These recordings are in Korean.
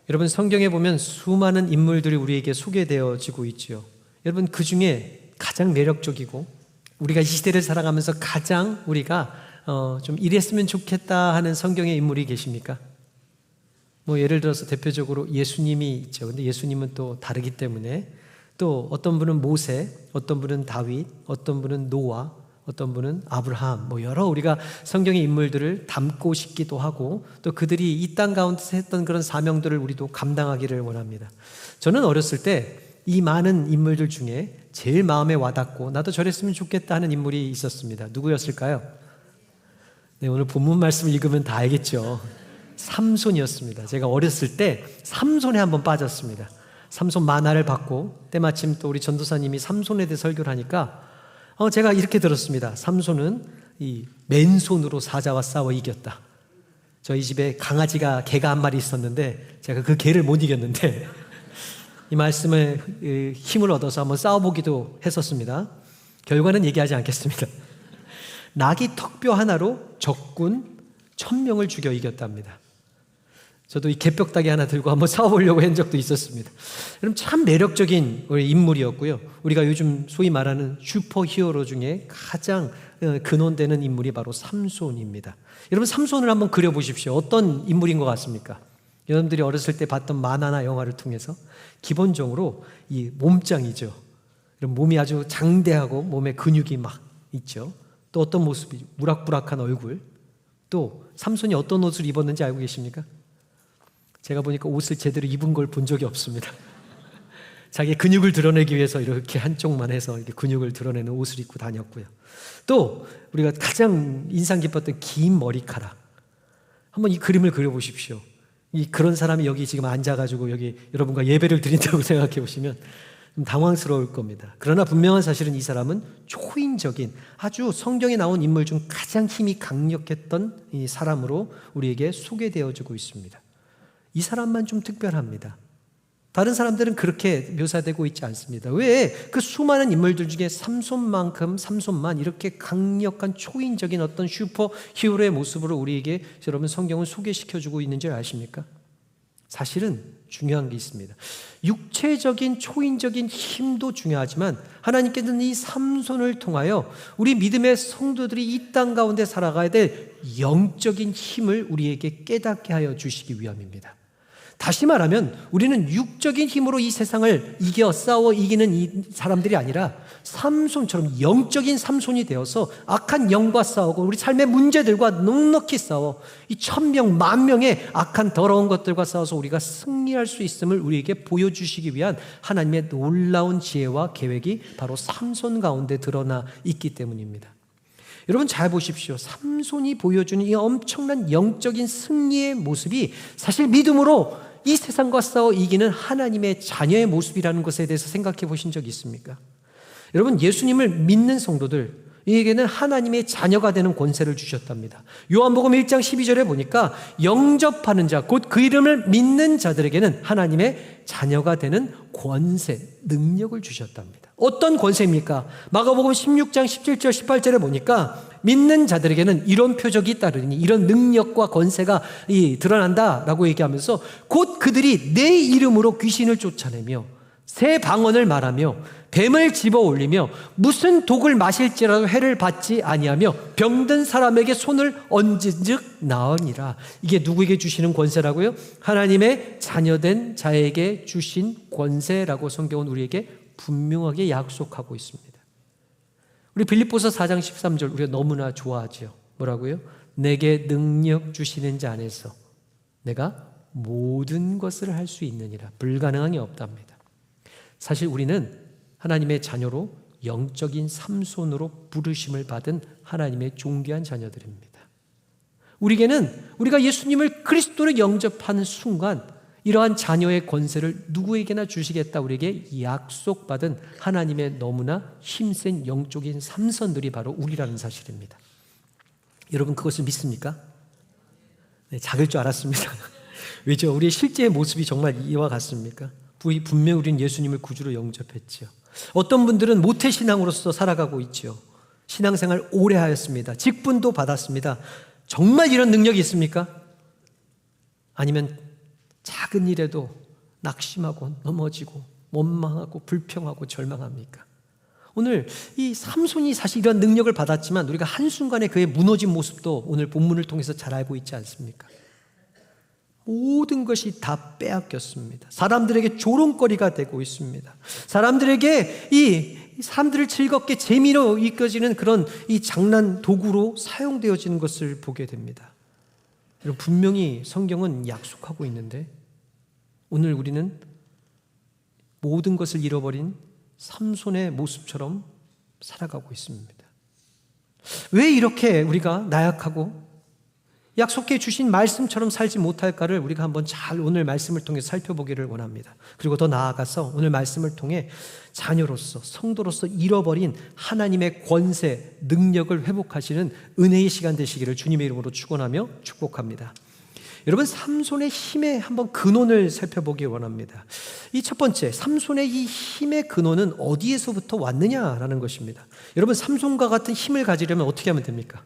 여러분, 성경에 보면 수많은 인물들이 우리에게 소개되어지고 있지요. 여러분, 그 중에 가장 매력적이고 우리가 이 시대를 살아가면서 가장 우리가 좀 이랬으면 좋겠다 하는 성경의 인물이 계십니까? 예를 들어서 대표적으로 예수님이 있죠. 근데 예수님은 또 다르기 때문에 또 어떤 분은 모세, 어떤 분은 다윗, 어떤 분은 노아, 어떤 분은 아브라함, 여러 우리가 성경의 인물들을 닮고 싶기도 하고 또 그들이 이 땅 가운데서 했던 그런 사명들을 우리도 감당하기를 원합니다. 저는 어렸을 때 이 많은 인물들 중에 제일 마음에 와닿고 나도 저랬으면 좋겠다 하는 인물이 있었습니다. 누구였을까요? 네, 오늘 본문 말씀을 읽으면 다 알겠죠. 삼손이었습니다. 제가 어렸을 때 삼손에 한번 빠졌습니다. 삼손 만화를 받고 때마침 또 우리 전도사님이 삼손에 대해 설교를 하니까 제가 이렇게 들었습니다. 삼손은 이 맨손으로 사자와 싸워 이겼다. 저희 집에 개가 한 마리 있었는데 제가 그 개를 못 이겼는데 이 말씀에 힘을 얻어서 한번 싸워보기도 했었습니다. 결과는 얘기하지 않겠습니다. 낙이 턱뼈 하나로 적군 1000명을 죽여 이겼답니다. 저도 이 개벽다기 하나 들고 한번 싸워보려고 한 적도 있었습니다. 여러분, 참 매력적인 인물이었고요. 우리가 요즘 소위 말하는 슈퍼히어로 중에 가장 근원되는 인물이 바로 삼손입니다. 여러분, 삼손을 한번 그려보십시오. 어떤 인물인 것 같습니까? 여러분들이 어렸을 때 봤던 만화나 영화를 통해서 기본적으로 이 몸짱이죠. 몸이 아주 장대하고 몸에 근육이 막 있죠. 또 어떤 모습이죠? 우락부락한 얼굴. 또 삼손이 어떤 옷을 입었는지 알고 계십니까? 제가 보니까 옷을 제대로 입은 걸 본 적이 없습니다. 자기의 근육을 드러내기 위해서 이렇게 한쪽만 해서 이렇게 근육을 드러내는 옷을 입고 다녔고요. 또 우리가 가장 인상 깊었던 긴 머리카락. 한번 이 그림을 그려보십시오. 그런 사람이 여기 지금 앉아가지고 여기 여러분과 예배를 드린다고 생각해 보시면 좀 당황스러울 겁니다. 그러나 분명한 사실은 이 사람은 초인적인 아주 성경에 나온 인물 중 가장 힘이 강력했던 이 사람으로 우리에게 소개되어지고 있습니다. 이 사람만 좀 특별합니다. 다른 사람들은 그렇게 묘사되고 있지 않습니다. 왜 그 수많은 인물들 중에 삼손만 이렇게 강력한 초인적인 어떤 슈퍼 히어로의 모습으로 우리에게 여러분 성경을 소개시켜주고 있는지 아십니까? 사실은 중요한 게 있습니다. 육체적인 초인적인 힘도 중요하지만 하나님께서는 이 삼손을 통하여 우리 믿음의 성도들이 이 땅 가운데 살아가야 될 영적인 힘을 우리에게 깨닫게 하여 주시기 위함입니다. 다시 말하면 우리는 육적인 힘으로 이 세상을 싸워 이기는 이 사람들이 아니라 삼손처럼 영적인 삼손이 되어서 악한 영과 싸우고 우리 삶의 문제들과 넉넉히 싸워 이 1000명, 10,000명의 악한 더러운 것들과 싸워서 우리가 승리할 수 있음을 우리에게 보여주시기 위한 하나님의 놀라운 지혜와 계획이 바로 삼손 가운데 드러나 있기 때문입니다. 여러분, 잘 보십시오. 삼손이 보여주는 이 엄청난 영적인 승리의 모습이 사실 믿음으로 이 세상과 싸워 이기는 하나님의 자녀의 모습이라는 것에 대해서 생각해 보신 적이 있습니까? 여러분, 예수님을 믿는 성도들에게는 하나님의 자녀가 되는 권세를 주셨답니다. 요한복음 1장 12절에 보니까 영접하는 자, 곧 그 이름을 믿는 자들에게는 하나님의 자녀가 되는 권세, 능력을 주셨답니다. 어떤 권세입니까? 마가복음 16장 17절 18절에 보니까 믿는 자들에게는 이런 표적이 따르니 이런 능력과 권세가 드러난다라고 얘기하면서 곧 그들이 내 이름으로 귀신을 쫓아내며 새 방언을 말하며 뱀을 집어 올리며 무슨 독을 마실지라도 해를 받지 아니하며 병든 사람에게 손을 얹은즉 나으니라. 이게 누구에게 주시는 권세라고요? 하나님의 자녀된 자에게 주신 권세라고 성경은 우리에게 분명하게 약속하고 있습니다. 우리 빌립보서 4장 13절 우리가 너무나 좋아하죠. 뭐라고요? 내게 능력 주시는 자 안에서 내가 모든 것을 할 수 있느니라. 불가능한 게 없답니다. 사실 우리는 하나님의 자녀로 영적인 삼손으로 부르심을 받은 하나님의 존귀한 자녀들입니다. 우리에게는 우리가 예수님을 그리스도로 영접하는 순간 이러한 자녀의 권세를 누구에게나 주시겠다 우리에게 약속받은 하나님의 너무나 힘센 영적인 삼손들이 바로 우리라는 사실입니다. 여러분, 그것을 믿습니까? 네, 작을 줄 알았습니다. 왜죠? 우리의 실제의 모습이 정말 이와 같습니까? 분명히 우리는 예수님을 구주로 영접했죠. 어떤 분들은 모태신앙으로서 살아가고 있죠. 신앙생활 오래 하였습니다. 직분도 받았습니다. 정말 이런 능력이 있습니까? 아니면 작은 일에도 낙심하고 넘어지고 원망하고 불평하고 절망합니까? 오늘 이 삼손이 사실 이런 능력을 받았지만 우리가 한순간에 그의 무너진 모습도 오늘 본문을 통해서 잘 알고 있지 않습니까? 모든 것이 다 빼앗겼습니다. 사람들에게 조롱거리가 되고 있습니다. 사람들에게 사람들을 즐겁게 재미로 이끌어지는 그런 이 장난 도구로 사용되어지는 것을 보게 됩니다. 여러분, 분명히 성경은 약속하고 있는데 오늘 우리는 모든 것을 잃어버린 삼손의 모습처럼 살아가고 있습니다. 왜 이렇게 우리가 나약하고 약속해 주신 말씀처럼 살지 못할까를 우리가 한번 잘 오늘 말씀을 통해 살펴보기를 원합니다. 그리고 더 나아가서 오늘 말씀을 통해 자녀로서 성도로서 잃어버린 하나님의 권세, 능력을 회복하시는 은혜의 시간 되시기를 주님의 이름으로 축원하며 축복합니다. 여러분, 삼손의 힘의 한번 근원을 살펴보기 원합니다. 이 첫 번째, 삼손의 이 힘의 근원은 어디에서부터 왔느냐라는 것입니다. 여러분, 삼손과 같은 힘을 가지려면 어떻게 하면 됩니까?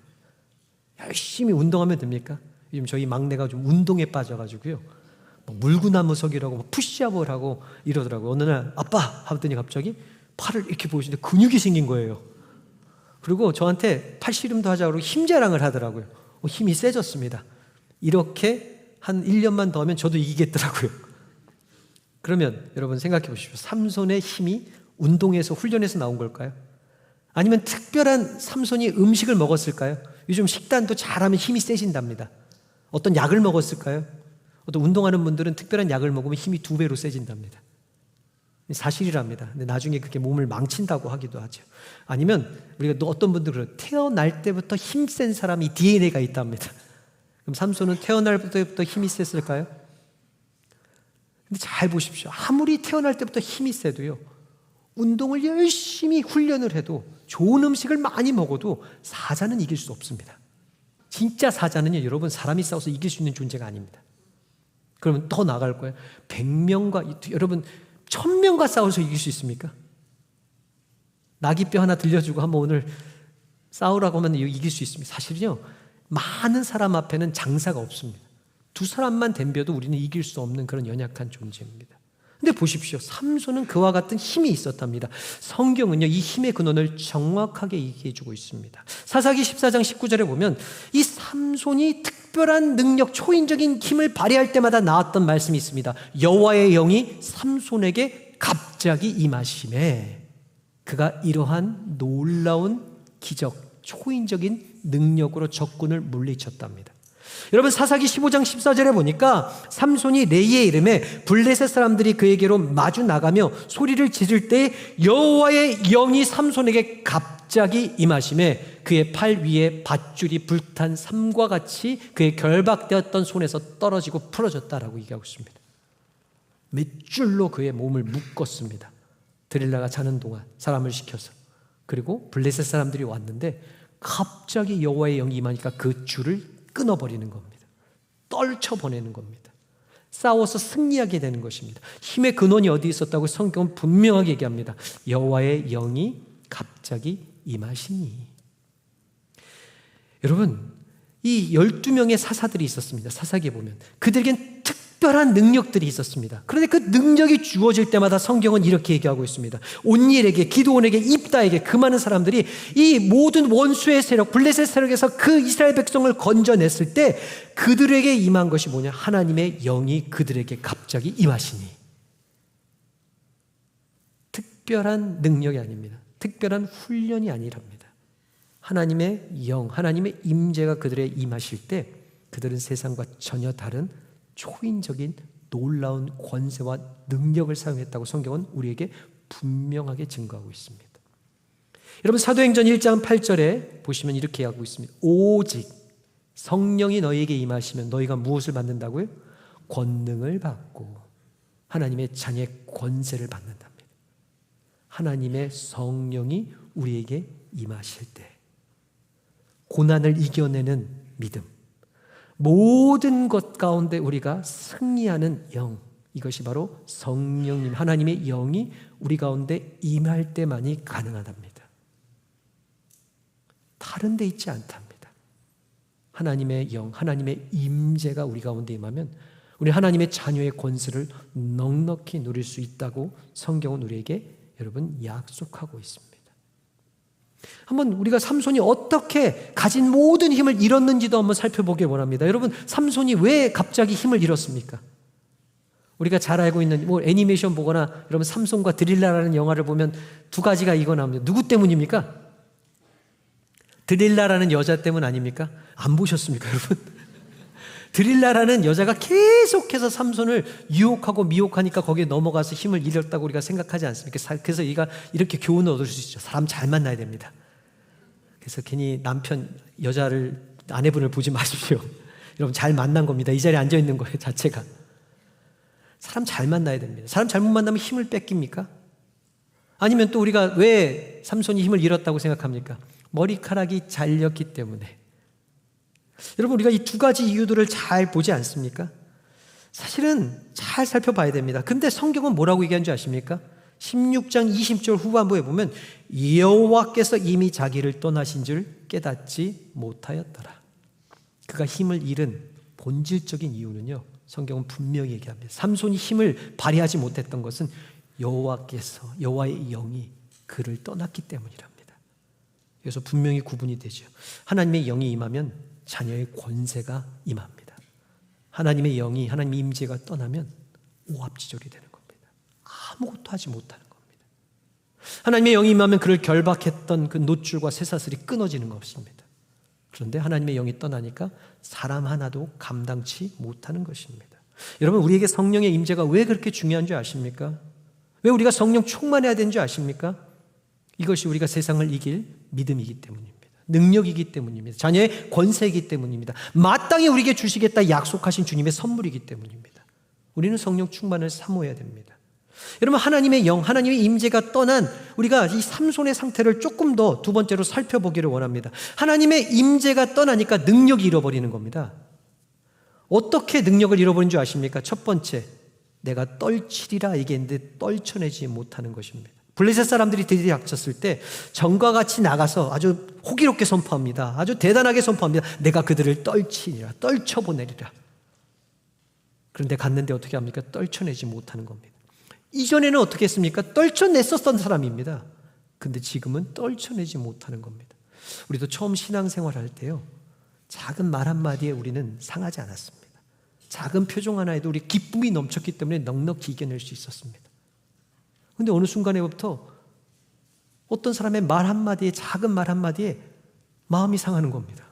열심히 운동하면 됩니까? 요즘 저희 막내가 좀 운동에 빠져가지고요, 물구나무서기라고 푸시업을 하고 이러더라고요. 어느 날 아빠 하더니 갑자기 팔을 이렇게 보여주는데 근육이 생긴 거예요. 그리고 저한테 팔씨름도 하자고 힘자랑을 하더라고요. 힘이 세졌습니다. 이렇게 한 1년만 더 하면 저도 이기겠더라고요. 그러면 여러분 생각해 보십시오. 삼손의 힘이 운동에서, 훈련에서 나온 걸까요? 아니면 특별한 삼손이 음식을 먹었을까요? 요즘 식단도 잘하면 힘이 세진답니다. 어떤 약을 먹었을까요? 어떤 운동하는 분들은 특별한 약을 먹으면 힘이 2배로 세진답니다. 사실이랍니다. 근데 나중에 그게 몸을 망친다고 하기도 하죠. 아니면 우리가 또 어떤 분들은 태어날 때부터 힘센 사람이 DNA가 있답니다. 그럼 삼손은 태어날 때부터 힘이 셌을까요? 근데 잘 보십시오. 아무리 태어날 때부터 힘이 세도요, 운동을 열심히 훈련을 해도, 좋은 음식을 많이 먹어도 사자는 이길 수 없습니다. 진짜 사자는요, 여러분, 사람이 싸워서 이길 수 있는 존재가 아닙니다. 그러면 더 나아갈 거예요. 100명과, 여러분, 1000명과 싸워서 이길 수 있습니까? 나귀뼈 하나 들려주고 한번 오늘 싸우라고 하면 이길 수 있습니다. 사실은요, 많은 사람 앞에는 장사가 없습니다. 2사람만 덤벼도 우리는 이길 수 없는 그런 연약한 존재입니다. 근데 보십시오. 삼손은 그와 같은 힘이 있었답니다. 성경은요, 이 힘의 근원을 정확하게 얘기해 주고 있습니다. 사사기 14장 19절에 보면 이 삼손이 특별한 능력, 초인적인 힘을 발휘할 때마다 나왔던 말씀이 있습니다. 여호와의 영이 삼손에게 갑자기 임하심에 그가 이러한 놀라운 기적, 초인적인 능력으로 적군을 물리쳤답니다. 여러분, 사사기 15장 14절에 보니까 삼손이 레이의 이름에 블레셋 사람들이 그에게로 마주 나가며 소리를 지를 때 여호와의 영이 삼손에게 갑자기 임하심에 그의 팔 위에 밧줄이 불탄 삼과 같이 그의 결박되었던 손에서 떨어지고 풀어졌다라고 얘기하고 있습니다. 맷줄로 그의 몸을 묶었습니다. 드릴라가 자는 동안 사람을 시켜서. 그리고 블레셋 사람들이 왔는데 갑자기 여호와의 영이 임하니까 그 줄을 끊어버리는 겁니다. 떨쳐보내는 겁니다. 싸워서 승리하게 되는 것입니다. 힘의 근원이 어디 있었다고 성경은 분명하게 얘기합니다. 여호와의 영이 갑자기 임하시니. 여러분, 이 12명의 사사들이 있었습니다. 사사기에 보면 그들에겐 특별한 능력들이 있었습니다. 그런데 그 능력이 주어질 때마다 성경은 이렇게 얘기하고 있습니다. 온니엘에게, 기드온에게, 입다에게, 그 많은 사람들이 이 모든 원수의 세력, 블레셋 세력에서 그 이스라엘 백성을 건져냈을 때 그들에게 임한 것이 뭐냐? 하나님의 영이 그들에게 갑자기 임하시니. 특별한 능력이 아닙니다. 특별한 훈련이 아니랍니다. 하나님의 영, 하나님의 임재가 그들에 임하실 때 그들은 세상과 전혀 다른 초인적인 놀라운 권세와 능력을 사용했다고 성경은 우리에게 분명하게 증거하고 있습니다. 여러분, 사도행전 1장 8절에 보시면 이렇게 하고 있습니다. 오직 성령이 너희에게 임하시면 너희가 무엇을 받는다고요? 권능을 받고 하나님의 자녀의 권세를 받는답니다. 하나님의 성령이 우리에게 임하실 때 고난을 이겨내는 믿음, 모든 것 가운데 우리가 승리하는 영, 이것이 바로 성령님, 하나님의 영이 우리 가운데 임할 때만이 가능하답니다. 다른 데 있지 않답니다. 하나님의 영, 하나님의 임재가 우리 가운데 임하면 우리 하나님의 자녀의 권세를 넉넉히 누릴 수 있다고 성경은 우리에게 여러분 약속하고 있습니다. 한번 우리가 삼손이 어떻게 가진 모든 힘을 잃었는지도 한번 살펴보길 원합니다. 여러분, 삼손이 왜 갑자기 힘을 잃었습니까? 우리가 잘 알고 있는 애니메이션 보거나 여러분 삼손과 드릴라라는 영화를 보면 두 가지가 이거 나옵니다. 누구 때문입니까? 드릴라라는 여자 때문 아닙니까? 안 보셨습니까, 여러분? 드릴라라는 여자가 계속해서 삼손을 유혹하고 미혹하니까 거기에 넘어가서 힘을 잃었다고 우리가 생각하지 않습니까? 그래서 얘가 이렇게 교훈을 얻을 수 있죠. 사람 잘 만나야 됩니다. 그래서 괜히 아내분을 보지 마십시오. 여러분, 잘 만난 겁니다. 이 자리에 앉아 있는 거예요, 자체가. 사람 잘 만나야 됩니다. 사람 잘못 만나면 힘을 뺏깁니까? 아니면 또 우리가 왜 삼손이 힘을 잃었다고 생각합니까? 머리카락이 잘렸기 때문에. 여러분, 우리가 이 두 가지 이유들을 잘 보지 않습니까? 사실은 잘 살펴봐야 됩니다. 근데 성경은 뭐라고 얘기한 줄 아십니까? 16장 20절 후반부에 보면 여호와께서 이미 자기를 떠나신 줄 깨닫지 못하였더라. 그가 힘을 잃은 본질적인 이유는요, 성경은 분명히 얘기합니다. 삼손이 힘을 발휘하지 못했던 것은 여호와의 영이 그를 떠났기 때문이랍니다. 그래서 분명히 구분이 되죠. 하나님의 영이 임하면 자녀의 권세가 임합니다. 하나님의 영이, 하나님의 임재가 떠나면 오합지졸이 되는 겁니다. 아무것도 하지 못하는 겁니다. 하나님의 영이 임하면 그를 결박했던 그 놋줄과 쇠사슬이 끊어지는 것입니다. 그런데 하나님의 영이 떠나니까 사람 하나도 감당치 못하는 것입니다. 여러분, 우리에게 성령의 임재가 왜 그렇게 중요한 줄 아십니까? 왜 우리가 성령 충만해야 되는 줄 아십니까? 이것이 우리가 세상을 이길 믿음이기 때문입니다. 능력이기 때문입니다. 자녀의 권세이기 때문입니다. 마땅히 우리에게 주시겠다 약속하신 주님의 선물이기 때문입니다. 우리는 성령 충만을 사모해야 됩니다. 여러분, 하나님의 영, 하나님의 임재가 떠난 우리가 이 삼손의 상태를 조금 더 두 번째로 살펴보기를 원합니다. 하나님의 임재가 떠나니까 능력이 잃어버리는 겁니다. 어떻게 능력을 잃어버린 줄 아십니까? 첫 번째, 내가 떨치리라 얘기했는데 떨쳐내지 못하는 것입니다. 블레셋 사람들이 들이닥쳤을 때 전과 같이 나가서 아주 호기롭게 선포합니다. 아주 대단하게 선포합니다. 내가 그들을 떨치리라, 떨쳐보내리라. 그런데 갔는데 어떻게 합니까? 떨쳐내지 못하는 겁니다. 이전에는 어떻게 했습니까? 떨쳐냈었던 사람입니다. 근데 지금은 떨쳐내지 못하는 겁니다. 우리도 처음 신앙생활 할 때요, 작은 말 한마디에 우리는 상하지 않았습니다. 작은 표정 하나에도 우리 기쁨이 넘쳤기 때문에 넉넉히 이겨낼 수 있었습니다. 근데 어느 순간에부터 어떤 사람의 말 한마디에, 작은 말 한마디에 마음이 상하는 겁니다.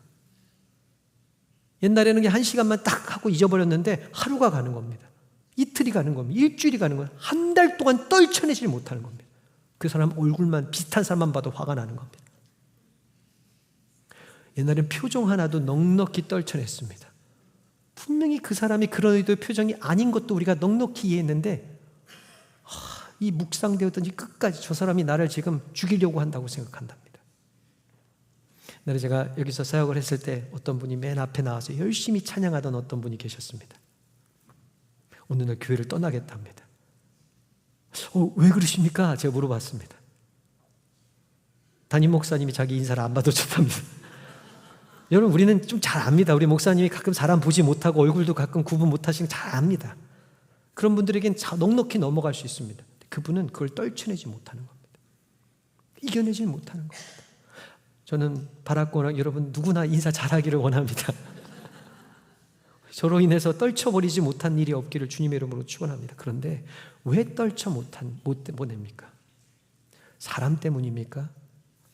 옛날에는 그냥 1시간만 딱 하고 잊어버렸는데 하루가 가는 겁니다. 이틀이 가는 겁니다. 일주일이 가는 거예요. 한 달 동안 떨쳐내지 못하는 겁니다. 그 사람 얼굴만, 비슷한 사람만 봐도 화가 나는 겁니다. 옛날엔 표정 하나도 넉넉히 떨쳐냈습니다. 분명히 그 사람이 그런 의도의 표정이 아닌 것도 우리가 넉넉히 이해했는데, 이 묵상되었던지 끝까지 저 사람이 나를 지금 죽이려고 한다고 생각한답니다. 옛날에 제가 여기서 사역을 했을 때 어떤 분이 맨 앞에 나와서 열심히 찬양하던 어떤 분이 계셨습니다. 어느 날 교회를 떠나겠답니다. 왜 그러십니까? 제가 물어봤습니다. 담임 목사님이 자기 인사를 안 받아줬답니다. 여러분, 우리는 좀 잘 압니다. 우리 목사님이 가끔 사람 보지 못하고 얼굴도 가끔 구분 못하시는 거 잘 압니다. 그런 분들에겐 넉넉히 넘어갈 수 있습니다. 그분은 그걸 떨쳐내지 못하는 겁니다. 이겨내지 못하는 겁니다. 저는 바랐거나 여러분 누구나 인사 잘하기를 원합니다. 저로 인해서 떨쳐버리지 못한 일이 없기를 주님의 이름으로 축원합니다. 그런데 왜 못 보냅니까? 사람 때문입니까?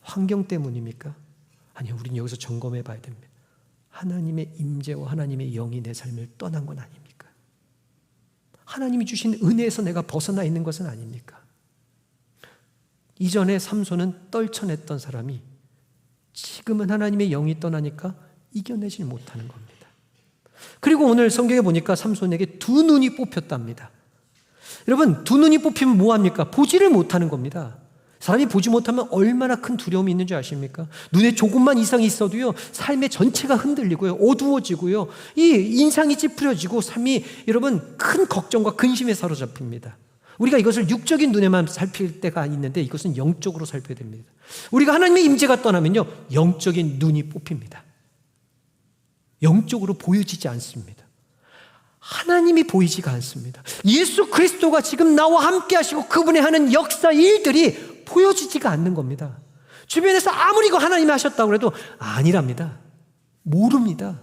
환경 때문입니까? 아니요, 우리는 여기서 점검해 봐야 됩니다. 하나님의 임재와 하나님의 영이 내 삶을 떠난 건 아닙니까? 하나님이 주신 은혜에서 내가 벗어나 있는 것은 아닙니까? 이전에 삼손은 떨쳐냈던 사람이 지금은 하나님의 영이 떠나니까 이겨내지 못하는 겁니다. 그리고 오늘 성경에 보니까 삼손에게 두 눈이 뽑혔답니다. 여러분, 두 눈이 뽑히면 뭐합니까? 보지를 못하는 겁니다. 사람이 보지 못하면 얼마나 큰 두려움이 있는 줄 아십니까? 눈에 조금만 이상이 있어도요, 삶의 전체가 흔들리고요, 어두워지고요, 이 인상이 찌푸려지고 삶이 여러분 큰 걱정과 근심에 사로잡힙니다. 우리가 이것을 육적인 눈에만 살필 때가 있는데 이것은 영적으로 살펴야 됩니다. 우리가 하나님의 임재가 떠나면요, 영적인 눈이 뽑힙니다. 영적으로 보여지지 않습니다. 하나님이 보이지가 않습니다. 예수 그리스도가 지금 나와 함께 하시고 그분이 하는 역사 일들이 보여지지가 않는 겁니다. 주변에서 아무리 그 하나님이 하셨다고 해도 아니랍니다. 모릅니다.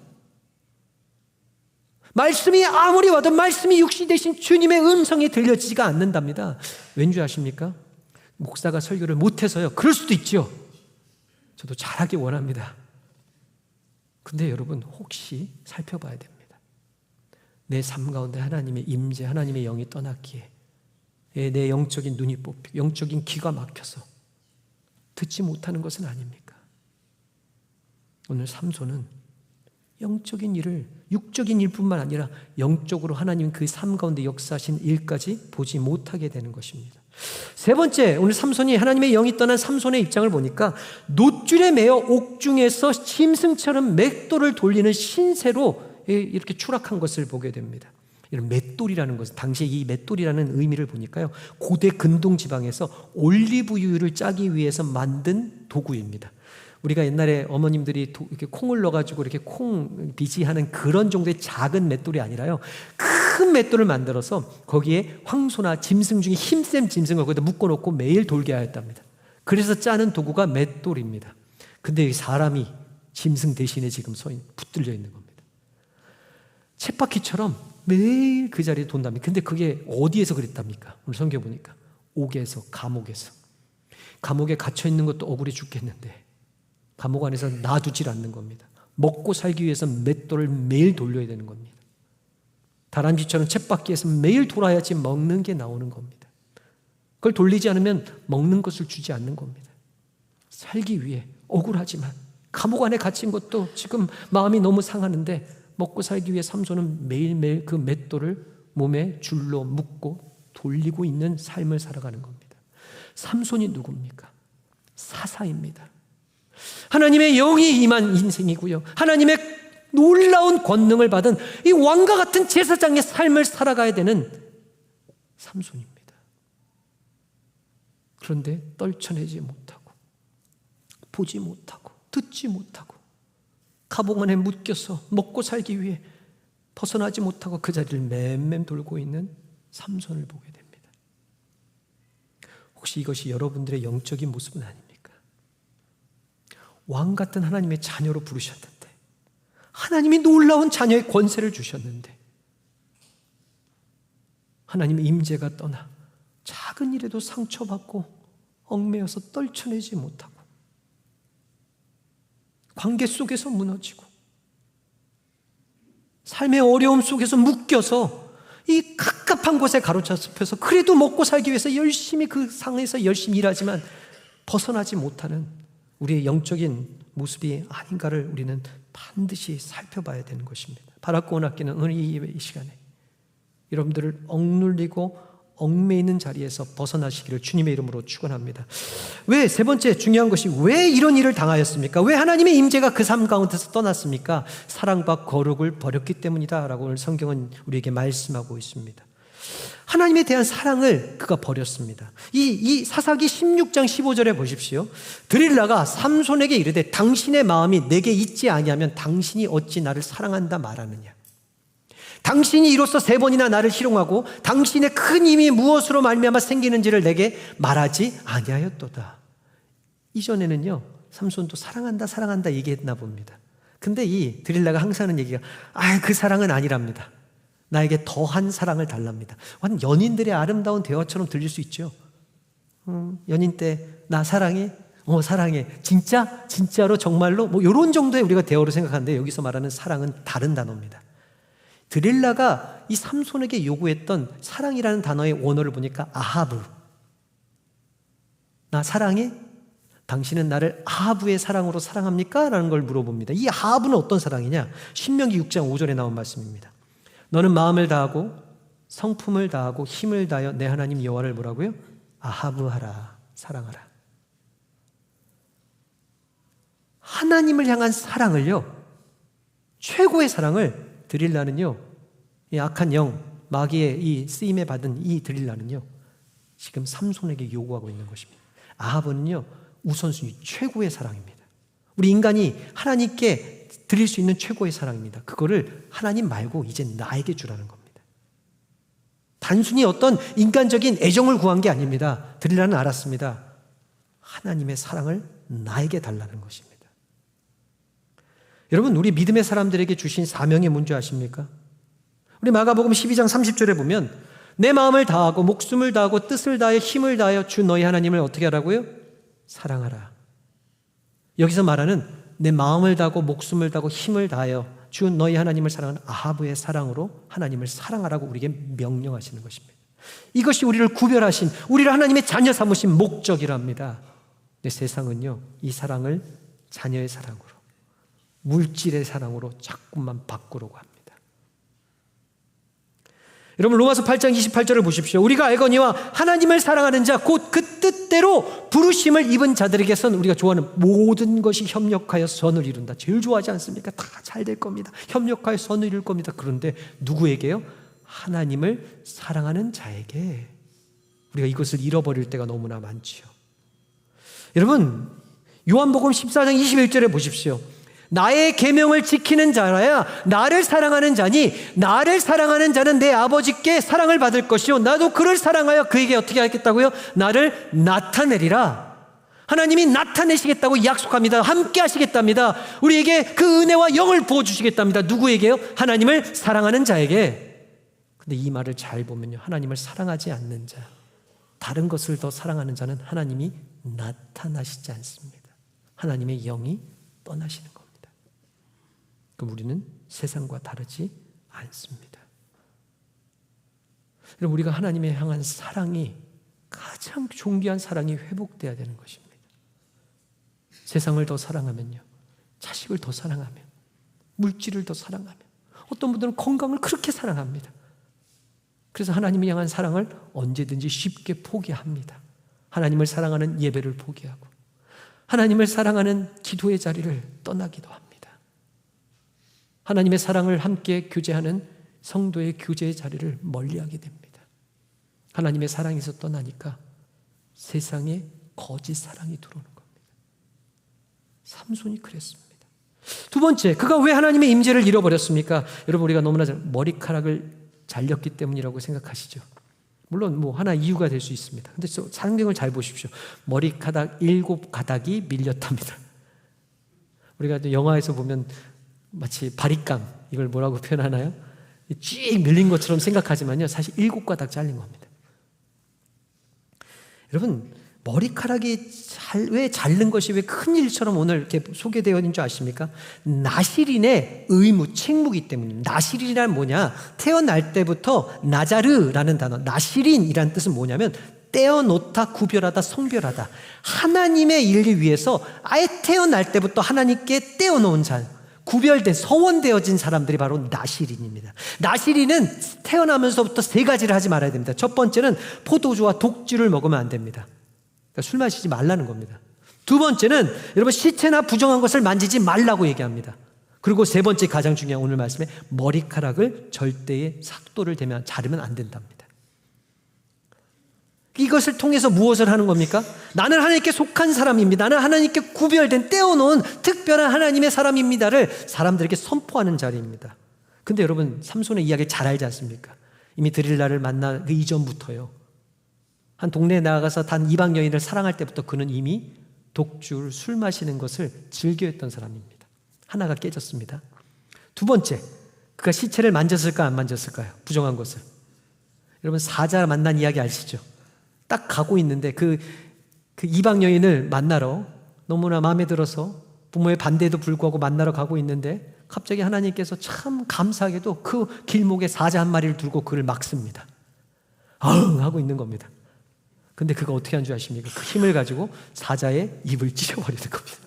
말씀이 아무리 와도 말씀이 육신 되신 주님의 음성이 들려지지가 않는답니다. 왠지 아십니까? 목사가 설교를 못해서요. 그럴 수도 있죠. 저도 잘하기 원합니다. 근데 여러분 혹시 살펴봐야 됩니다. 내 삶 가운데 하나님의 임재, 하나님의 영이 떠났기에 내 영적인 눈이 뽑히고 영적인 귀가 막혀서 듣지 못하는 것은 아닙니까? 오늘 삼손은 영적인 일을 육적인 일뿐만 아니라 영적으로 하나님 그 삶 가운데 역사하신 일까지 보지 못하게 되는 것입니다. 세 번째, 오늘 삼손이 하나님의 영이 떠난 삼손의 입장을 보니까 놋줄에 매어 옥중에서 짐승처럼 맷돌을 돌리는 신세로 이렇게 추락한 것을 보게 됩니다. 이런 맷돌이라는 것은 당시에 이 맷돌이라는 의미를 보니까요, 고대 근동 지방에서 올리브유를 짜기 위해서 만든 도구입니다. 우리가 옛날에 어머님들이 이렇게 콩을 넣어가지고 이렇게 콩 비지하는 그런 정도의 작은 맷돌이 아니라요, 큰 맷돌을 만들어서 거기에 황소나 짐승 중에 힘센 짐승을 거기다 묶어놓고 매일 돌게 하였답니다. 그래서 짜는 도구가 맷돌입니다. 근데 사람이 짐승 대신에 지금 붙들려 있는 겁니다. 쳇바퀴처럼 매일 그 자리에 돈답니다. 근데 그게 어디에서 그랬답니까? 오늘 성경 보니까 옥에서, 감옥에서. 감옥에 갇혀 있는 것도 억울해 죽겠는데 감옥 안에서 놔두질 않는 겁니다. 먹고 살기 위해서 맷돌을 매일 돌려야 되는 겁니다. 다람쥐처럼 쳇바퀴에서 매일 돌아야지 먹는 게 나오는 겁니다. 그걸 돌리지 않으면 먹는 것을 주지 않는 겁니다. 살기 위해 억울하지만 감옥 안에 갇힌 것도 지금 마음이 너무 상하는데 먹고 살기 위해 삼손은 매일매일 그 맷돌을 몸에 줄로 묶고 돌리고 있는 삶을 살아가는 겁니다. 삼손이 누굽니까? 사사입니다. 하나님의 영이 임한 인생이고요, 하나님의 놀라운 권능을 받은 이 왕과 같은 제사장의 삶을 살아가야 되는 삼손입니다. 그런데 떨쳐내지 못하고 보지 못하고 듣지 못하고 감옥 안에 묶여서 먹고 살기 위해 벗어나지 못하고 그 자리를 맴맴 돌고 있는 삼손을 보게 됩니다. 혹시 이것이 여러분들의 영적인 모습은 아닙니까? 왕 같은 하나님의 자녀로 부르셨는데, 하나님이 놀라운 자녀의 권세를 주셨는데 하나님의 임재가 떠나 작은 일에도 상처받고 얽매여서 떨쳐내지 못하고 관계 속에서 무너지고 삶의 어려움 속에서 묶여서 이 갑갑한 곳에 가로잡혀서 그래도 먹고 살기 위해서 열심히 그 상에서 열심히 일하지만 벗어나지 못하는 우리의 영적인 모습이 아닌가를 우리는 반드시 살펴봐야 되는 것입니다. 바라고 원하기는 오늘 이 시간에 여러분들을 억눌리고 얽매이는 자리에서 벗어나시기를 주님의 이름으로 축원합니다. 왜? 세 번째 중요한 것이 왜 이런 일을 당하였습니까? 왜 하나님의 임재가 그 삶 가운데서 떠났습니까? 사랑과 거룩을 버렸기 때문이다 라고 오늘 성경은 우리에게 말씀하고 있습니다. 하나님에 대한 사랑을 그가 버렸습니다. 이 사사기 16장 15절에 보십시오. 드릴라가 삼손에게 이르되 당신의 마음이 내게 있지 아니하면 당신이 어찌 나를 사랑한다 말하느냐. 당신이 이로써 3번이나 나를 희롱하고 당신의 큰 힘이 무엇으로 말미암아 생기는지를 내게 말하지 아니하였도다. 이전에는요, 삼손도 사랑한다 얘기했나 봅니다. 근데 이 드릴라가 항상 하는 얘기가 그 사랑은 아니랍니다. 나에게 더한 사랑을 달랍니다. 연인들의 아름다운 대화처럼 들릴 수 있죠. 연인 때 나 사랑해? 사랑해. 진짜? 진짜로? 정말로? 이런 정도의 우리가 대화로 생각하는데 여기서 말하는 사랑은 다른 단어입니다. 드릴라가 이 삼손에게 요구했던 사랑이라는 단어의 원어를 보니까 아하브. 나 사랑해? 당신은 나를 아하브의 사랑으로 사랑합니까? 라는 걸 물어봅니다. 이 아하브는 어떤 사랑이냐? 신명기 6장 5절에 나온 말씀입니다. 너는 마음을 다하고 성품을 다하고 힘을 다하여 내 하나님 여호와를 뭐라고요? 아하브하라, 사랑하라. 하나님을 향한 사랑을요, 최고의 사랑을 드릴라는요, 이 악한 영, 마귀의 이 쓰임에 받은 이 드릴라는요, 지금 삼손에게 요구하고 있는 것입니다. 아합은요, 우선순위 최고의 사랑입니다. 우리 인간이 하나님께 드릴 수 있는 최고의 사랑입니다. 그거를 하나님 말고 이제 나에게 주라는 겁니다. 단순히 어떤 인간적인 애정을 구한 게 아닙니다. 드리라는 알았습니다. 하나님의 사랑을 나에게 달라는 것입니다. 여러분, 우리 믿음의 사람들에게 주신 사명이 뭔지 아십니까? 우리 마가복음 12장 30절에 보면 내 마음을 다하고 목숨을 다하고 뜻을 다하여 힘을 다하여 주 너희 하나님을 어떻게 하라고요? 사랑하라. 여기서 말하는 내 마음을 다하고 목숨을 다하고 힘을 다하여 주 너희 하나님을 사랑하는 아하브의 사랑으로 하나님을 사랑하라고 우리에게 명령하시는 것입니다. 이것이 우리를 구별하신, 우리를 하나님의 자녀 삼으신 목적이랍니다. 근데 세상은요, 이 사랑을 자녀의 사랑으로, 물질의 사랑으로 자꾸만 바꾸려고 합니다. 여러분, 로마서 8장 28절을 보십시오. 우리가 알거니와 하나님을 사랑하는 자 곧 그 뜻대로 부르심을 입은 자들에게선 우리가 좋아하는 모든 것이 협력하여 선을 이룬다. 제일 좋아하지 않습니까? 다 잘 될 겁니다. 협력하여 선을 이룰 겁니다. 그런데 누구에게요? 하나님을 사랑하는 자에게. 우리가 이것을 잃어버릴 때가 너무나 많지요. 여러분, 요한복음 14장 21절에 보십시오. 나의 계명을 지키는 자라야 나를 사랑하는 자니 나를 사랑하는 자는 내 아버지께 사랑을 받을 것이요 나도 그를 사랑하여 그에게 어떻게 하겠다고요? 나를 나타내리라. 하나님이 나타내시겠다고 약속합니다. 함께 하시겠답니다. 우리에게 그 은혜와 영을 부어주시겠답니다. 누구에게요? 하나님을 사랑하는 자에게. 근데 이 말을 잘 보면요, 하나님을 사랑하지 않는 자, 다른 것을 더 사랑하는 자는 하나님이 나타나시지 않습니다. 하나님의 영이 떠나시는 겁니다. 그럼 우리는 세상과 다르지 않습니다. 여러분, 우리가 하나님에 향한 사랑이, 가장 존귀한 사랑이 회복돼야 되는 것입니다. 세상을 더 사랑하면요, 자식을 더 사랑하면, 물질을 더 사랑하면, 어떤 분들은 건강을 그렇게 사랑합니다. 그래서 하나님을 향한 사랑을 언제든지 쉽게 포기합니다. 하나님을 사랑하는 예배를 포기하고 하나님을 사랑하는 기도의 자리를 떠나기도 합니다. 하나님의 사랑을 함께 교제하는 성도의 교제의 자리를 멀리하게 됩니다. 하나님의 사랑에서 떠나니까 세상에 거짓 사랑이 들어오는 겁니다. 삼손이 그랬습니다. 두 번째, 그가 왜 하나님의 임재를 잃어버렸습니까? 여러분, 우리가 너무나 머리카락을 잘렸기 때문이라고 생각하시죠? 물론 하나 이유가 될 수 있습니다. 근데 성경을 잘 보십시오. 머리카락 7가닥이 밀렸답니다. 우리가 영화에서 보면 마치 바리깡, 이걸 뭐라고 표현하나요? 쭉 밀린 것처럼 생각하지만요, 사실 7가닥 잘린 겁니다. 여러분, 머리카락이 왜 자른 것이 왜 큰일처럼 오늘 이렇게 소개되어 있는 줄 아십니까? 나실인의 의무, 책무이기 때문입니다. 나실인이란 뭐냐? 태어날 때부터 나자르라는 단어, 나실인이란 뜻은 뭐냐면 떼어놓다, 구별하다, 성별하다. 하나님의 일을 위해서 아예 태어날 때부터 하나님께 떼어놓은 자, 구별된, 서원되어진 사람들이 바로 나실인입니다. 나실인은 태어나면서부터 3가지를 하지 말아야 됩니다. 첫 번째는 포도주와 독주를 먹으면 안 됩니다. 그러니까 술 마시지 말라는 겁니다. 두 번째는 여러분, 시체나 부정한 것을 만지지 말라고 얘기합니다. 그리고 세 번째, 가장 중요한 오늘 말씀에 머리카락을 절대의 삭도를 대면 자르면 안 된답니다. 이것을 통해서 무엇을 하는 겁니까? 나는 하나님께 속한 사람입니다. 나는 하나님께 구별된, 떼어놓은 특별한 하나님의 사람입니다를 사람들에게 선포하는 자리입니다. 근데 여러분, 삼손의 이야기 잘 알지 않습니까? 이미 드릴라를 만나 그 이전부터요, 한 동네에 나가서 단 이방 여인을 사랑할 때부터 그는 이미 독주를, 술 마시는 것을 즐겨했던 사람입니다. 하나가 깨졌습니다. 두 번째, 그가 시체를 만졌을까 안 만졌을까요? 부정한 것을. 여러분, 사자 만난 이야기 아시죠? 딱 가고 있는데 그 이방 여인을 만나러 너무나 마음에 들어서 부모의 반대에도 불구하고 만나러 가고 있는데 갑자기 하나님께서 참 감사하게도 그 길목에 사자 한 마리를 두고 그를 막습니다. 아흥 하고 있는 겁니다. 근데 그가 어떻게 한 줄 아십니까? 그 힘을 가지고 사자의 입을 찢어버리는 겁니다.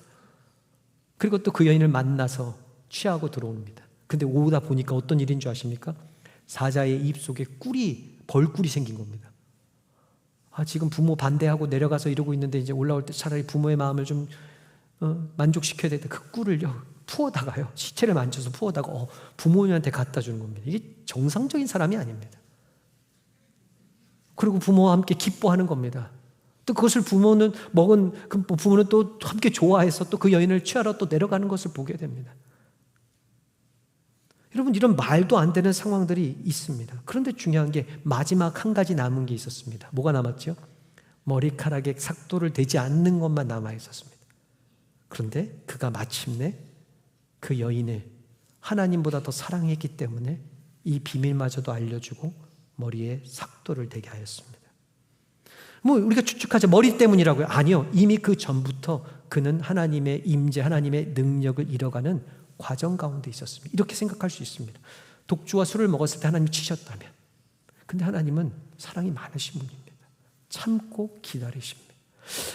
그리고 또 그 여인을 만나서 취하고 들어옵니다. 근데 오다 보니까 어떤 일인 줄 아십니까? 사자의 입 속에 벌꿀이 생긴 겁니다. 지금 부모 반대하고 내려가서 이러고 있는데 이제 올라올 때 차라리 부모의 마음을 좀 만족시켜야 되는데 그 꿀을요 푸어다가요, 시체를 만져서 푸어다가 부모님한테 갖다 주는 겁니다. 이게 정상적인 사람이 아닙니다. 그리고 부모와 함께 기뻐하는 겁니다. 또 그것을 부모는 먹은 그 부모는 또 함께 좋아해서 또 그 여인을 취하러 또 내려가는 것을 보게 됩니다. 여러분, 이런 말도 안 되는 상황들이 있습니다. 그런데 중요한 게 마지막 한 가지 남은 게 있었습니다. 뭐가 남았죠? 머리카락에 삭도를 대지 않는 것만 남아 있었습니다. 그런데 그가 마침내 그 여인을 하나님보다 더 사랑했기 때문에 이 비밀마저도 알려주고 머리에 삭도를 대게 하였습니다. 뭐 우리가 추측하죠. 머리 때문이라고요? 아니요. 이미 그 전부터 그는 하나님의 임재, 하나님의 능력을 잃어가는 과정 가운데 있었습니다. 이렇게 생각할 수 있습니다. 독주와 술을 먹었을 때 하나님이 치셨다면, 근데 하나님은 사랑이 많으신 분입니다. 참고 기다리십니다.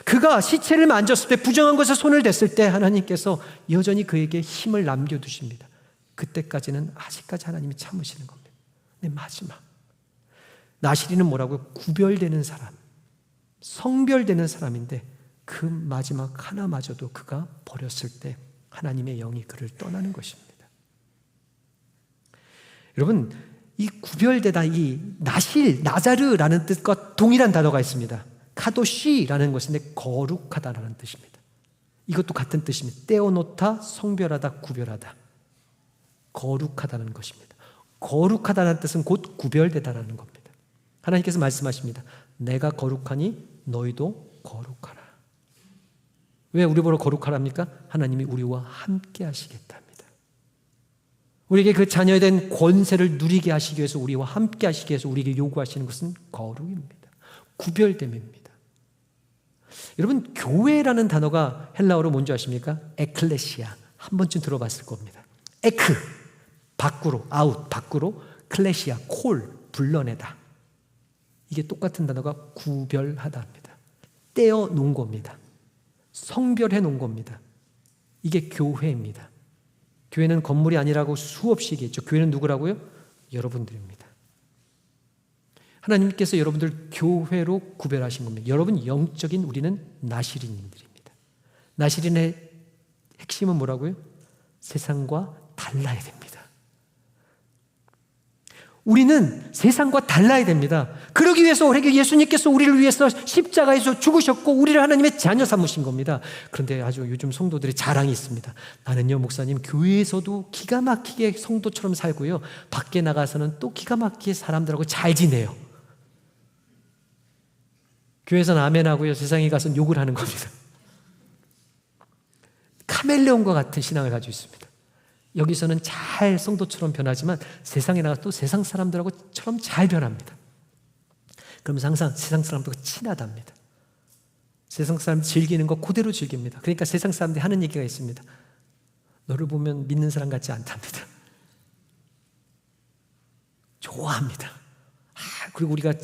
그가 시체를 만졌을 때, 부정한 것에 손을 댔을 때 하나님께서 여전히 그에게 힘을 남겨두십니다. 그때까지는 아직까지 하나님이 참으시는 겁니다. 근데 마지막 나실이는 뭐라고요? 구별되는 사람, 성별되는 사람인데 그 마지막 하나마저도 그가 버렸을 때 하나님의 영이 그를 떠나는 것입니다. 여러분, 이 구별되다, 이 나실, 나자르라는 뜻과 동일한 단어가 있습니다. 카도시라는 것인데 거룩하다라는 뜻입니다. 이것도 같은 뜻입니다. 떼어놓다, 성별하다, 구별하다. 거룩하다는 것입니다. 거룩하다는 뜻은 곧 구별되다라는 겁니다. 하나님께서 말씀하십니다. 내가 거룩하니 너희도 거룩하라. 왜 우리 보러 거룩하랍니까? 하나님이 우리와 함께 하시겠답니다. 우리에게 그 자녀에 대한 권세를 누리게 하시기 위해서, 우리와 함께 하시기 위해서 우리에게 요구하시는 것은 거룩입니다. 구별됨입니다. 여러분, 교회라는 단어가 헬라어로 뭔지 아십니까? 에클레시아. 한 번쯤 들어봤을 겁니다. 에크, 밖으로, 아웃, 밖으로, 클레시아, 콜, 불러내다. 이게 똑같은 단어가 구별하다 합니다. 떼어 놓은 겁니다. 성별해 놓은 겁니다. 이게 교회입니다. 교회는 건물이 아니라고 수없이 얘기했죠. 교회는 누구라고요? 여러분들입니다. 하나님께서 여러분들 교회로 구별하신 겁니다. 여러분 영적인, 우리는 나시린들입니다. 나시린의 핵심은 뭐라고요? 세상과 달라야 됩니다. 우리는 세상과 달라야 됩니다. 그러기 위해서 예수님께서 우리를 위해서 십자가에서 죽으셨고 우리를 하나님의 자녀 삼으신 겁니다. 그런데 아주 요즘 성도들의 자랑이 있습니다. 나는요, 목사님, 교회에서도 기가 막히게 성도처럼 살고요, 밖에 나가서는 또 기가 막히게 사람들하고 잘 지내요. 교회에서는 아멘하고요, 세상에 가서는 욕을 하는 겁니다. 카멜레온과 같은 신앙을 가지고 있습니다. 여기서는 잘 성도처럼 변하지만 세상에 나가서 또 세상 사람들하고처럼 잘 변합니다. 그러면서 항상 세상 사람들과 친하답니다. 세상 사람 즐기는 거 그대로 즐깁니다. 그러니까 세상 사람들이 하는 얘기가 있습니다. 너를 보면 믿는 사람 같지 않답니다. 좋아합니다. 그리고 우리가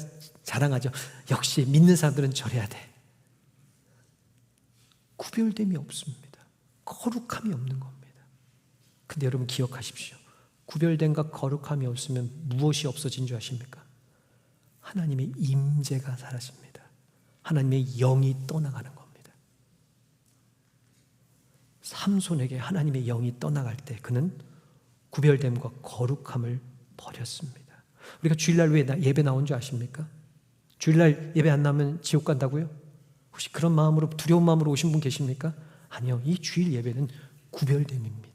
자랑하죠. 역시 믿는 사람들은 저래야 돼. 구별됨이 없습니다. 거룩함이 없는 겁니다. 근데 여러분 기억하십시오. 구별됨과 거룩함이 없으면 무엇이 없어진 줄 아십니까? 하나님의 임재가 사라집니다. 하나님의 영이 떠나가는 겁니다. 삼손에게 하나님의 영이 떠나갈 때 그는 구별됨과 거룩함을 버렸습니다. 우리가 주일날 왜 예배 나온 줄 아십니까? 주일날 예배 안 나오면 지옥 간다고요? 혹시 그런 마음으로, 두려운 마음으로 오신 분 계십니까? 아니요. 이 주일 예배는 구별됨입니다.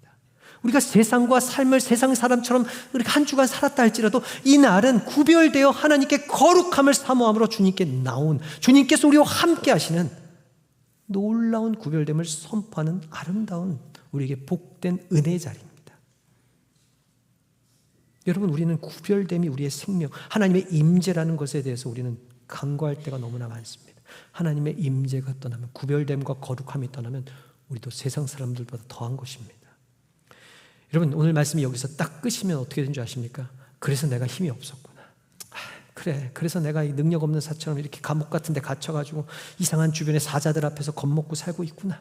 우리가 세상과 삶을 세상 사람처럼 이렇게 한 주간 살았다 할지라도 이 날은 구별되어 하나님께 거룩함을 사모함으로 주님께 나온, 주님께서 우리와 함께 하시는 놀라운 구별됨을 선포하는 아름다운, 우리에게 복된 은혜의 자리입니다. 여러분, 우리는 구별됨이 우리의 생명, 하나님의 임재라는 것에 대해서 우리는 간과할 때가 너무나 많습니다. 하나님의 임재가 떠나면, 구별됨과 거룩함이 떠나면 우리도 세상 사람들보다 더한 것입니다. 여러분, 오늘 말씀이 여기서 딱 끝이면 어떻게 된 줄 아십니까? 그래서 내가 힘이 없었구나. 그래, 그래서 내가 이 능력 없는 사처럼 이렇게 감옥 같은 데 갇혀가지고 이상한 주변의 사자들 앞에서 겁먹고 살고 있구나.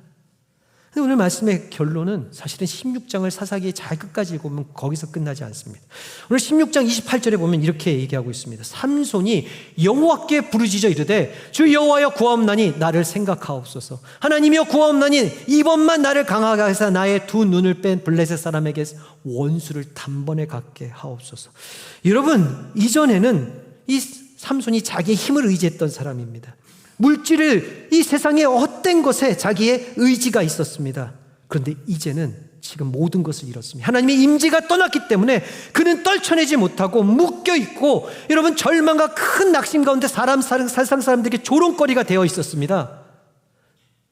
근데 오늘 말씀의 결론은 사실은 16장을 사사기에 잘 끝까지 읽으면 거기서 끝나지 않습니다. 오늘 16장 28절에 보면 이렇게 얘기하고 있습니다. 삼손이 여호와께 부르짖어 이르되 주 여호와여 구하옵나니 나를 생각하옵소서. 하나님이여 구하옵나니 이번만 나를 강하게 하사 나의 두 눈을 뺀 블레셋 사람에게 원수를 단번에 갖게 하옵소서. 여러분, 이전에는 이 삼손이 자기의 힘을 의지했던 사람입니다. 물질을, 이 세상의 헛된 것에 자기의 의지가 있었습니다. 그런데 이제는 지금 모든 것을 잃었습니다. 하나님의 임재가 떠났기 때문에 그는 떨쳐내지 못하고 묶여있고, 여러분, 절망과 큰 낙심 가운데 세상 사람들에게 조롱거리가 되어 있었습니다.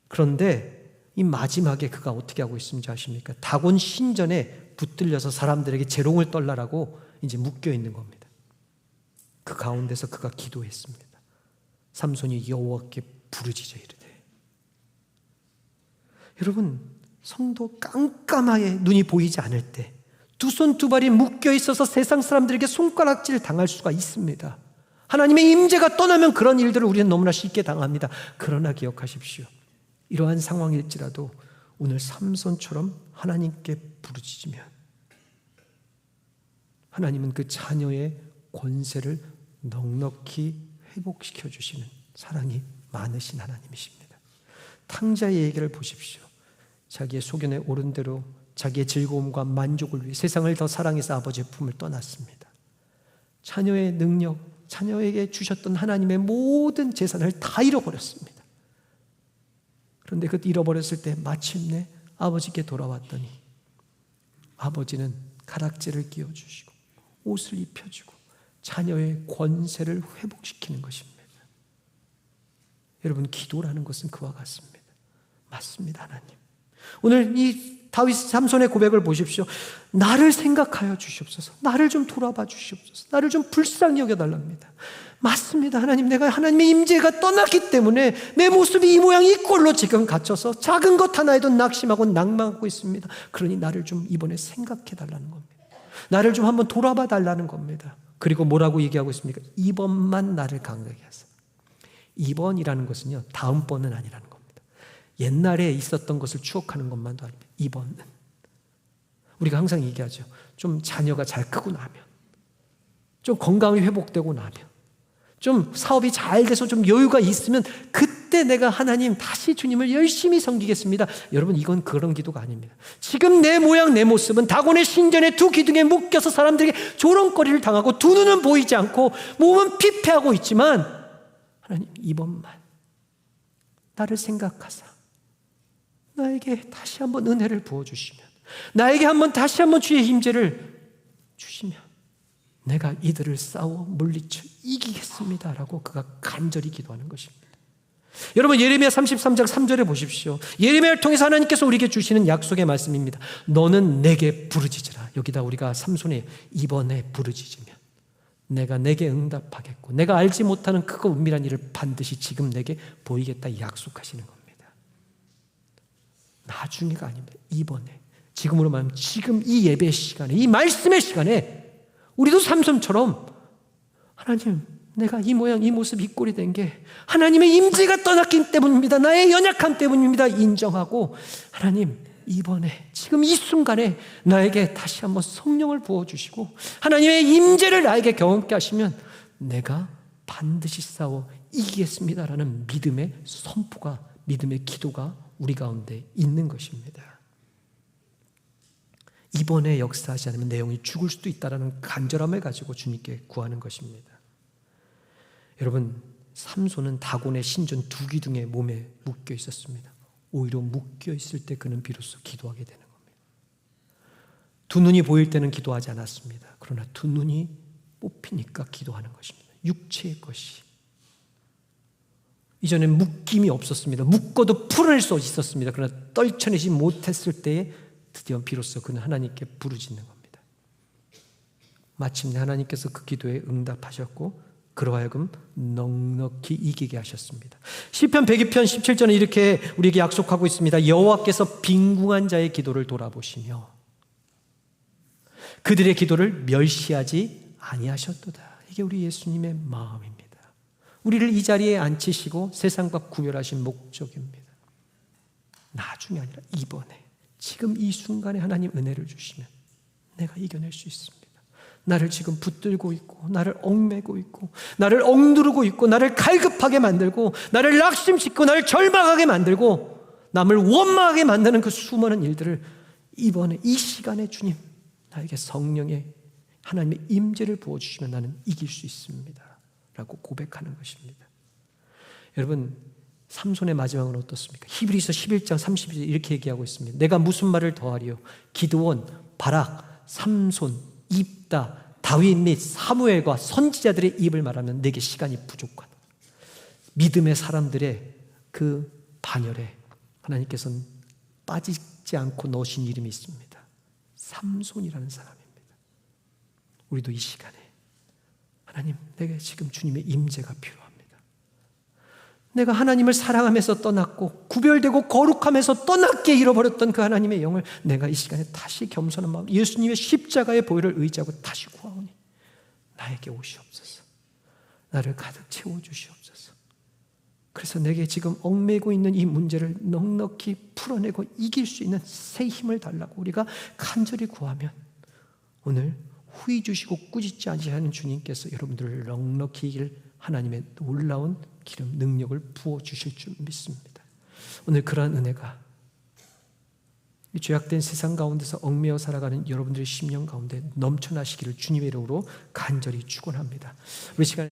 그런데 이 마지막에 그가 어떻게 하고 있는지 아십니까? 다곤 신전에 붙들려서 사람들에게 재롱을 떨라라고 이제 묶여있는 겁니다. 그 가운데서 그가 기도했습니다. 삼손이 여호와께 부르짖어 이르되. 여러분, 성도 깜깜하게 눈이 보이지 않을 때 두 손 두 발이 묶여 있어서 세상 사람들에게 손가락질 당할 수가 있습니다. 하나님의 임재가 떠나면 그런 일들을 우리는 너무나 쉽게 당합니다. 그러나 기억하십시오. 이러한 상황일지라도 오늘 삼손처럼 하나님께 부르짖으면 하나님은 그 자녀의 권세를 넉넉히 회복시켜 주시는 사랑이 많으신 하나님이십니다. 탕자의 얘기를 보십시오. 자기의 소견에 오른 대로 자기의 즐거움과 만족을 위해 세상을 더 사랑해서 아버지의 품을 떠났습니다. 자녀의 능력, 자녀에게 주셨던 하나님의 모든 재산을 다 잃어버렸습니다. 그런데 그 잃어버렸을 때 마침내 아버지께 돌아왔더니 아버지는 가락지를 끼워주시고 옷을 입혀주고 자녀의 권세를 회복시키는 것입니다. 여러분, 기도라는 것은 그와 같습니다. 맞습니다, 하나님. 오늘 이 다윗 삼손의 고백을 보십시오. 나를 생각하여 주시옵소서. 나를 좀 돌아봐 주시옵소서. 나를 좀 불쌍히 여겨달랍니다. 맞습니다, 하나님. 내가 하나님의 임재가 떠났기 때문에 내 모습이 이 모양 이 꼴로 지금 갇혀서 작은 것 하나에도 낙심하고 낭망하고 있습니다. 그러니 나를 좀 이번에 생각해 달라는 겁니다. 나를 좀 한번 돌아봐 달라는 겁니다. 그리고 뭐라고 얘기하고 있습니까? 이번만 나를 강하게 하소서. 이번이라는 것은요, 다음번은 아니라는 겁니다. 옛날에 있었던 것을 추억하는 것만도 아닙니다. 이번은. 우리가 항상 얘기하죠. 좀 자녀가 잘 크고 나면, 좀 건강이 회복되고 나면, 좀 사업이 잘 돼서 좀 여유가 있으면 그때 내가 하나님 다시 주님을 열심히 섬기겠습니다. 여러분, 이건 그런 기도가 아닙니다. 지금 내 모양 내 모습은 다곤의 신전의 두 기둥에 묶여서 사람들에게 조롱거리를 당하고 두 눈은 보이지 않고 몸은 피폐하고 있지만 하나님, 이번만 나를 생각하사 나에게 다시 한번 은혜를 부어주시면, 나에게 다시 한번 주의 임재를 주시면 내가 이들을 싸워 물리쳐 이기겠습니다 라고 그가 간절히 기도하는 것입니다. 여러분, 예레미야 33장 3절에 보십시오. 예레미야를 통해서 하나님께서 우리에게 주시는 약속의 말씀입니다. 너는 내게 부르짖으라. 여기다 우리가 삼손의 이번에 부르짖으면 내가 내게 응답하겠고 내가 알지 못하는 크고 은밀한 일을 반드시 지금 내게 보이겠다 약속하시는 겁니다. 나중에가 아닙니다. 이번에, 지금으로 말하면 지금 이 예배 시간에, 이 말씀의 시간에 우리도 삼손처럼 하나님, 내가 이 모양 이 모습 이 꼴이 된 게 하나님의 임재가 떠났기 때문입니다. 나의 연약함 때문입니다. 인정하고 하나님, 이번에 지금 이 순간에 나에게 다시 한번 성령을 부어주시고 하나님의 임재를 나에게 경험케 하시면 내가 반드시 싸워 이기겠습니다라는 믿음의 선포가, 믿음의 기도가 우리 가운데 있는 것입니다. 이번에 역사하지 않으면 내 영이 죽을 수도 있다는 간절함을 가지고 주님께 구하는 것입니다. 여러분, 삼손은 다곤의 신전 두 기둥에 몸에 묶여 있었습니다. 오히려 묶여 있을 때 그는 비로소 기도하게 되는 겁니다. 두 눈이 보일 때는 기도하지 않았습니다. 그러나 두 눈이 뽑히니까 기도하는 것입니다. 육체의 것이. 이전엔 묶임이 없었습니다. 묶어도 풀어낼 수 있었습니다. 그러나 떨쳐내지 못했을 때에 드디어 비로소 그는 하나님께 부르짖는 겁니다. 마침내 하나님께서 그 기도에 응답하셨고 그로 하여금 넉넉히 이기게 하셨습니다. 시편 102편 17절은 이렇게 우리에게 약속하고 있습니다. 여호와께서 빈궁한 자의 기도를 돌아보시며 그들의 기도를 멸시하지 아니하셨도다. 이게 우리 예수님의 마음입니다. 우리를 이 자리에 앉히시고 세상과 구별하신 목적입니다. 나중이 아니라 이번에, 지금 이 순간에 하나님 은혜를 주시면 내가 이겨낼 수 있습니다. 나를 지금 붙들고 있고 나를 얽매고 있고 나를 억누르고 있고 나를 갈급하게 만들고 나를 낙심시키고 나를 절망하게 만들고 남을 원망하게 만드는 그 수많은 일들을 이번에 이 시간에 주님 나에게 성령의 하나님의 임재를 부어주시면 나는 이길 수 있습니다 라고 고백하는 것입니다. 여러분, 삼손의 마지막은 어떻습니까? 히브리서 11장 30절 이렇게 얘기하고 있습니다. 내가 무슨 말을 더하리요? 기드온, 바락, 삼손, 입다, 다윗 및 사무엘과 선지자들의 입을 말하면 내게 시간이 부족하다. 믿음의 사람들의 그 반열에 하나님께서는 빠지지 않고 넣으신 이름이 있습니다. 삼손이라는 사람입니다. 우리도 이 시간에 하나님, 내게 지금 주님의 임재가 필요합니다. 내가 하나님을 사랑하면서 떠났고 구별되고 거룩하면서 떠났게 잃어버렸던 그 하나님의 영을 내가 이 시간에 다시 겸손한 마음, 예수님의 십자가의 보혈을 의지하고 다시 구하오니 나에게 오시옵소서. 나를 가득 채워주시옵소서. 그래서 내게 지금 얽매고 있는 이 문제를 넉넉히 풀어내고 이길 수 있는 새 힘을 달라고 우리가 간절히 구하면 오늘 후히 주시고 꾸짖지 아니하는 주님께서 여러분들을 넉넉히 이길 하나님의 놀라운 기름, 능력을 부어주실 줄 믿습니다. 오늘 그러한 은혜가 이 죄악된 세상 가운데서 얽매여 살아가는 여러분들의 심령 가운데 넘쳐나시기를 주님의 이름으로 간절히 축원합니다. 우리 시간